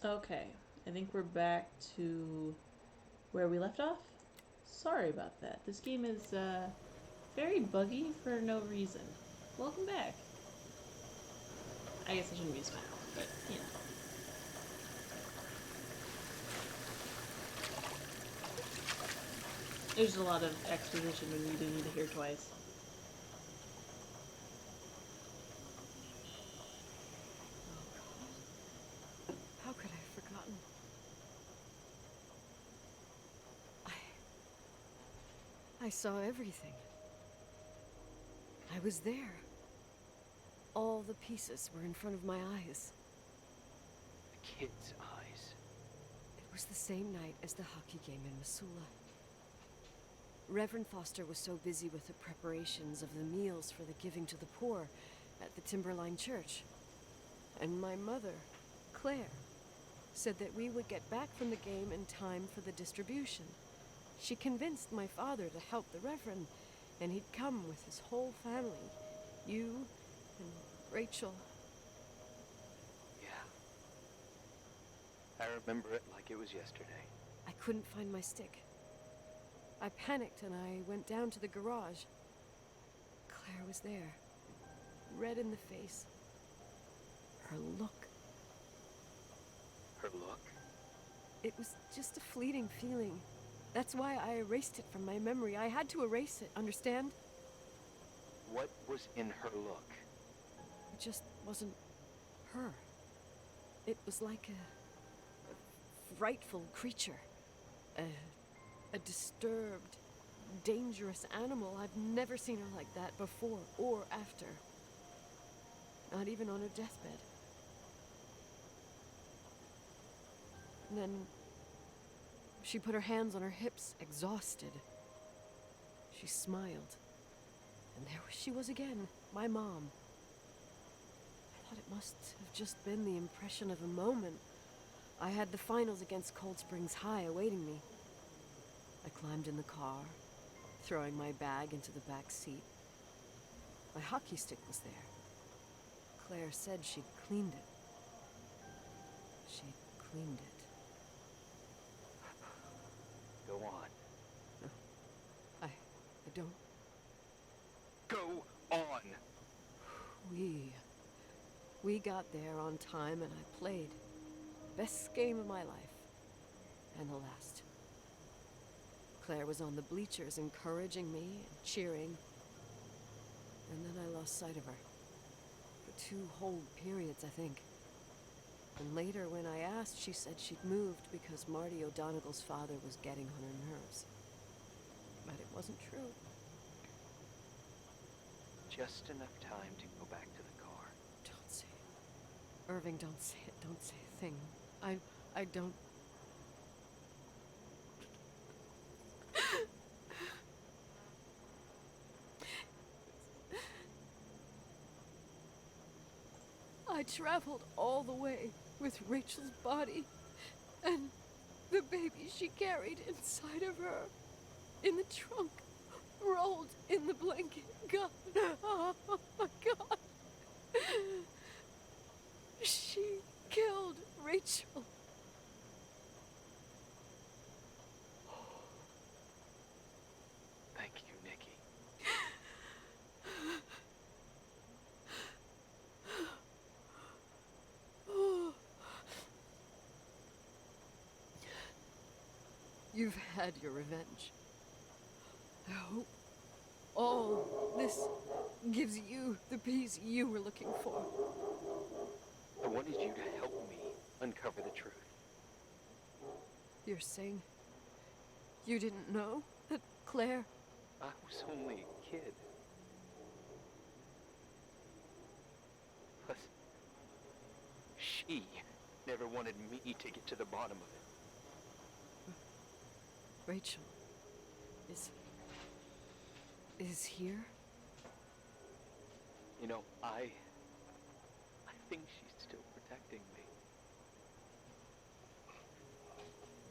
Okay, I think we're back to where we left off. Sorry about that. This game is very buggy for no reason. Welcome back. I guess I shouldn't be smiling, but you know. There's a lot of exposition when you didn't need to hear twice. How could I have forgotten? I saw everything. I was there. All the pieces were in front of my eyes. The kid's eyes. It was the same night as the hockey game in Missoula. Reverend Foster was so busy with the preparations of the meals for the giving to the poor at the Timberline Church. And my mother, Claire, said that we would get back from the game in time for the distribution. She convinced my father to help the Reverend, and he'd come with his whole family. You and Rachel. Yeah. I remember it like it was yesterday. I couldn't find my stick. I panicked and I went down to the garage. Claire was there, red in the face. Her look. Her look? It was just a fleeting feeling. That's why I erased it from my memory. I had to erase it, understand? What was in her look? It just wasn't her. It was like a frightful creature. A disturbed, dangerous animal. I've never seen her like that before or after. Not even on her deathbed. And then she put her hands on her hips, exhausted. She smiled. And there she was again, my mom. I thought it must have just been the impression of a moment. I had the finals against Cold Springs High awaiting me. I climbed in the car, throwing my bag into the back seat. My hockey stick was there. Claire said she'd cleaned it. She'd cleaned it. Go on. No, I don't. Go on! We got there on time and I played. Best game of my life. And the last. Claire was on the bleachers encouraging me and cheering. And then I lost sight of her. For 2 whole periods, I think. And later, when I asked, she said she'd moved because Marty O'Donegal's father was getting on her nerves. But it wasn't true. Just enough time to go back to the car. Don't say it. Irving, don't say it. Don't say a thing. I don't... I traveled all the way with Rachel's body and the baby she carried inside of her, in the trunk, rolled in the blanket. God, oh my God. She killed Rachel. Thank you, Nikki. You've had your revenge. I hope all this gives you the peace you were looking for. I wanted you to help me uncover the truth. You're saying you didn't know that Claire... I was only a kid. Plus, she never wanted me to get to the bottom of it. Rachel is here? You know, I think she's still protecting me.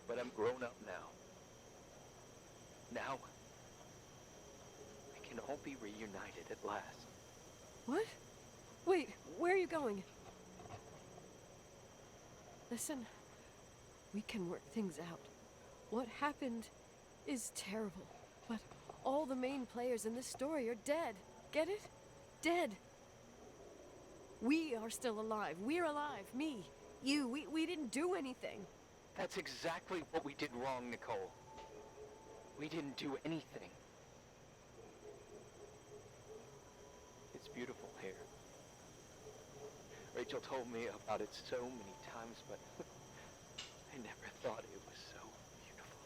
But I'm grown up now. Now, we can all be reunited at last. What? Wait, where are you going? Listen, We can work things out. What happened is terrible, but all the main players in this story are dead. Get it? Dead. We are still alive. We're alive. Me, you, we didn't do anything. That's exactly what we did wrong, Nicole. We didn't do anything. It's beautiful here. Rachel told me about it so many times, but I never thought it was so beautiful.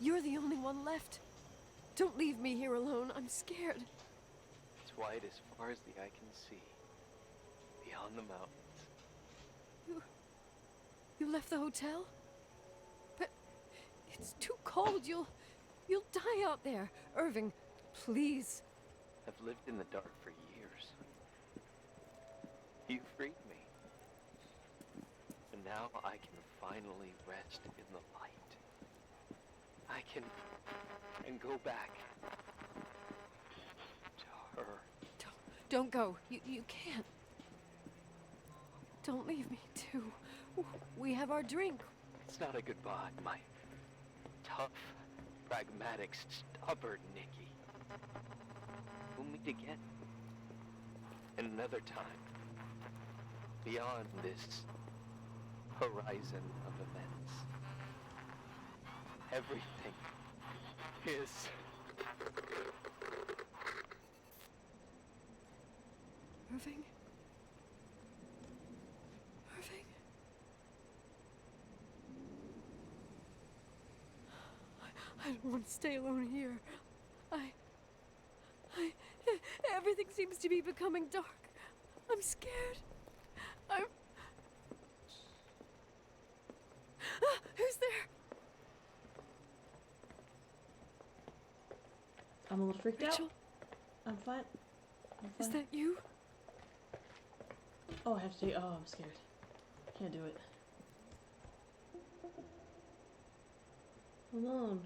You're the only one left. Don't leave me here alone. I'm scared. It's white as far as the eye can see, beyond the mountains. You left the hotel? But it's too cold. You'll die out there. Irving, please. I've lived in the dark for years. You freed me. And now I can finally rest in the light. I can go back to her. Don't go. You can't. Don't leave me too. We have our drink. It's not a goodbye, my tough, pragmatic, stubborn Nikki. We'll meet again. In another time. Beyond this horizon of events. Everything is... Irving? Irving? I don't want to stay alone here. Everything seems to be becoming dark. I'm scared. Who's there? I'm a little freaked Rachel? out. I'm fine. Is that you? Oh, I have to take. Oh, I'm scared. Can't do it. Alone.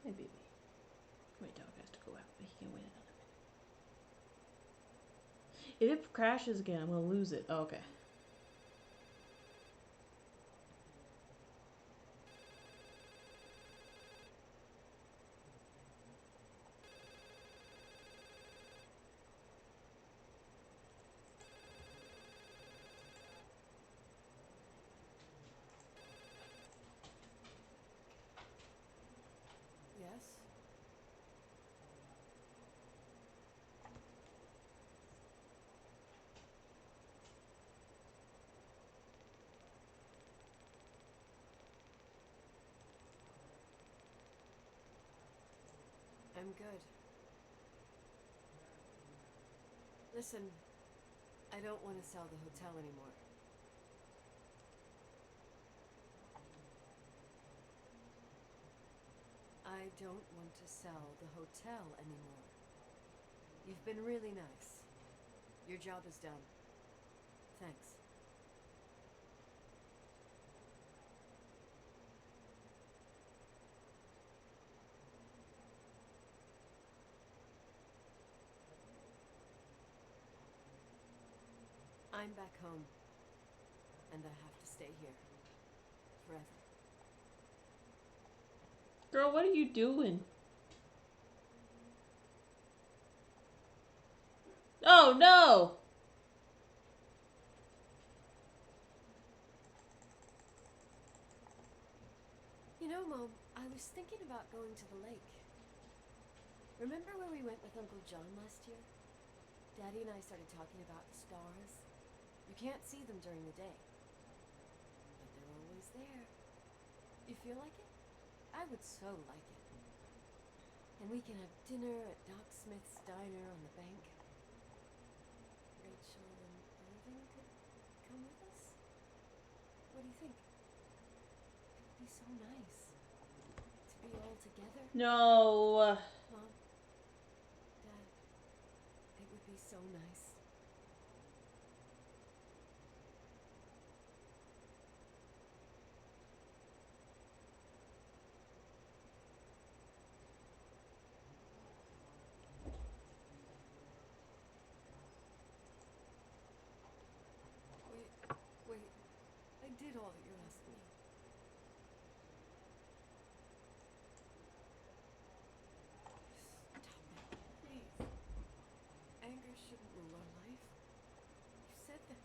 Hey, baby. My dog has to go out, but he can wait another minute. If it crashes again, I'm gonna lose it. Oh, okay. Yes. I'm good. Listen, I don't want to sell the hotel anymore. I don't want to sell the hotel anymore. You've been really nice. Your job is done. Thanks. I'm back home. And I have to stay here. Forever. Girl, what are you doing? Oh, no! You know, Mom, I was thinking about going to the lake. Remember where we went with Uncle John last year? Daddy and I started talking about the stars. You can't see them during the day. But they're always there. You feel like it? I would so like it. And we can have dinner at Doc Smith's diner on the bank. Rachel and Irving could come with us? What do you think? It would be so nice to be all together. No. Mom, Dad, it would be so nice. did all that you asked me. Stop it, please. Anger shouldn't rule our life. You said that.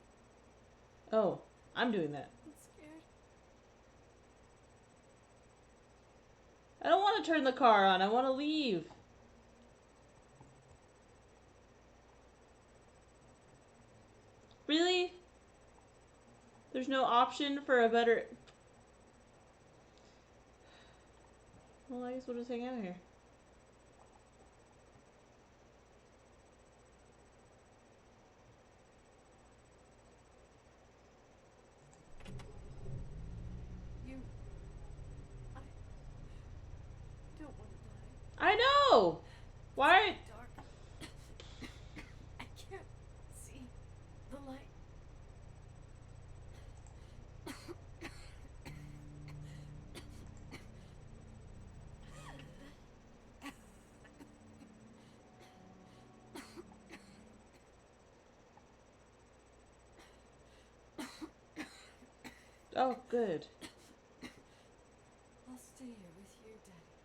Oh, I'm doing that. I'm scared. I don't want to turn the car on. I want to leave. Really? There's no option for a better... Well, I guess we'll just hang out here. I don't want to die. I know! Why? Dark. I can't see the light. Oh, good. I'll stay here with you, Daddy.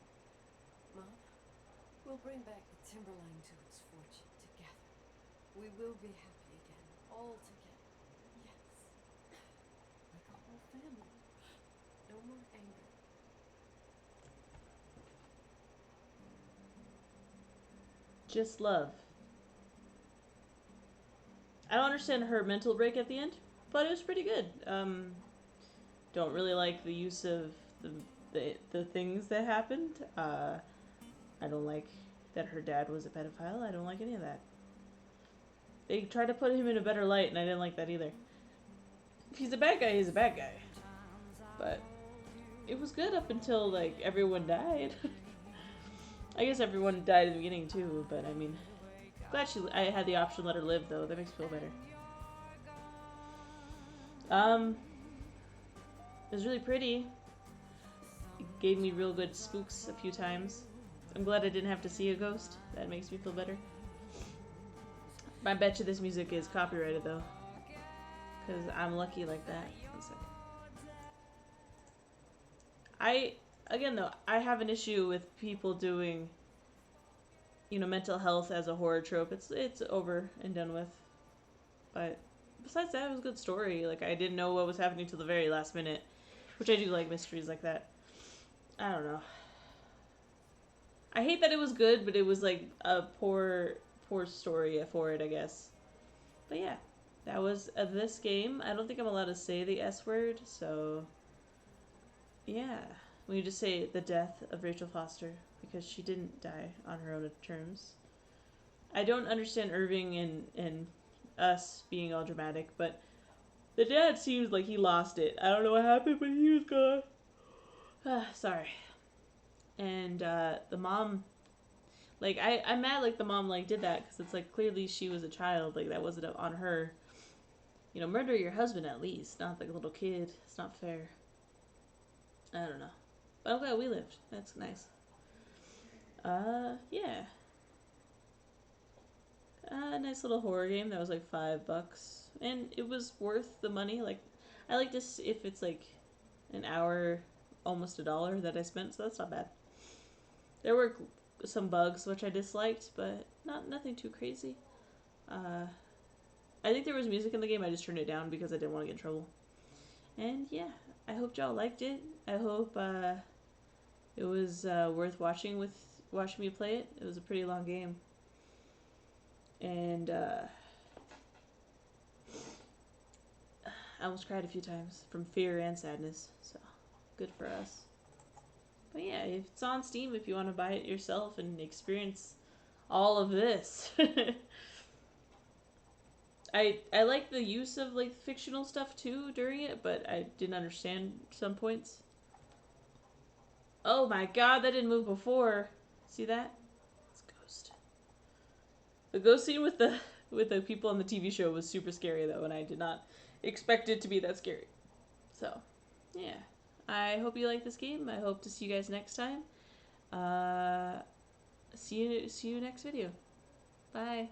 Mom, we'll bring back the Timberline to its fortune together. We will be happy again, all together. Yes. Like a whole family. No more anger. Just love. I don't understand her mental break at the end, but it was pretty good. Don't really like the use of the things that happened. I don't like that her dad was a pedophile. I don't like any of that. They tried to put him in a better light, and I didn't like that either. If he's a bad guy, he's a bad guy. But it was good up until, like, everyone died. I guess everyone died in the beginning, too, but I mean... Glad I had the option to let her live, though. That makes me feel better. It was really pretty. It gave me real good spooks a few times. I'm glad I didn't have to see a ghost. That makes me feel better. I bet you this music is copyrighted, though. Because I'm lucky like that. One second. Again, though, I have an issue with people doing... You know, mental health as a horror trope. It's over and done with. But besides that, it was a good story. Like, I didn't know what was happening till the very last minute. Which I do like mysteries like that. I don't know. I hate that it was good, but it was like a poor story for it, I guess. But yeah, that was this game. I don't think I'm allowed to say the S word, so... Yeah. We just say the death of Rachel Foster. Because she didn't die on her own terms. I don't understand Irving and us being all dramatic, but the dad seems like he lost it. I don't know what happened, but he was gone. Sorry. And the mom, like, I'm mad like the mom like did that because it's like clearly she was a child. Like, that wasn't on her. You know, murder your husband at least, not like a little kid. It's not fair. I don't know. But I'm glad we lived. That's nice. Yeah. Nice little horror game that was like $5. And it was worth the money. Like, I like this if it's like an hour, almost $1 that I spent, so that's not bad. There were some bugs which I disliked, but nothing too crazy. I think there was music in the game, I just turned it down because I didn't want to get in trouble. And yeah, I hope y'all liked it. I hope it was worth watching me play it. It was a pretty long game. And I almost cried a few times from fear and sadness, so good for us. But yeah, it's on Steam if you want to buy it yourself and experience all of this. I like the use of like fictional stuff too during it, but I didn't understand some points. Oh my god, that didn't move before. See that? It's a ghost. The ghost scene with the people on the TV show was super scary though, and I did not expect it to be that scary. So, yeah. I hope you like this game. I hope to see you guys next time. See you next video. Bye.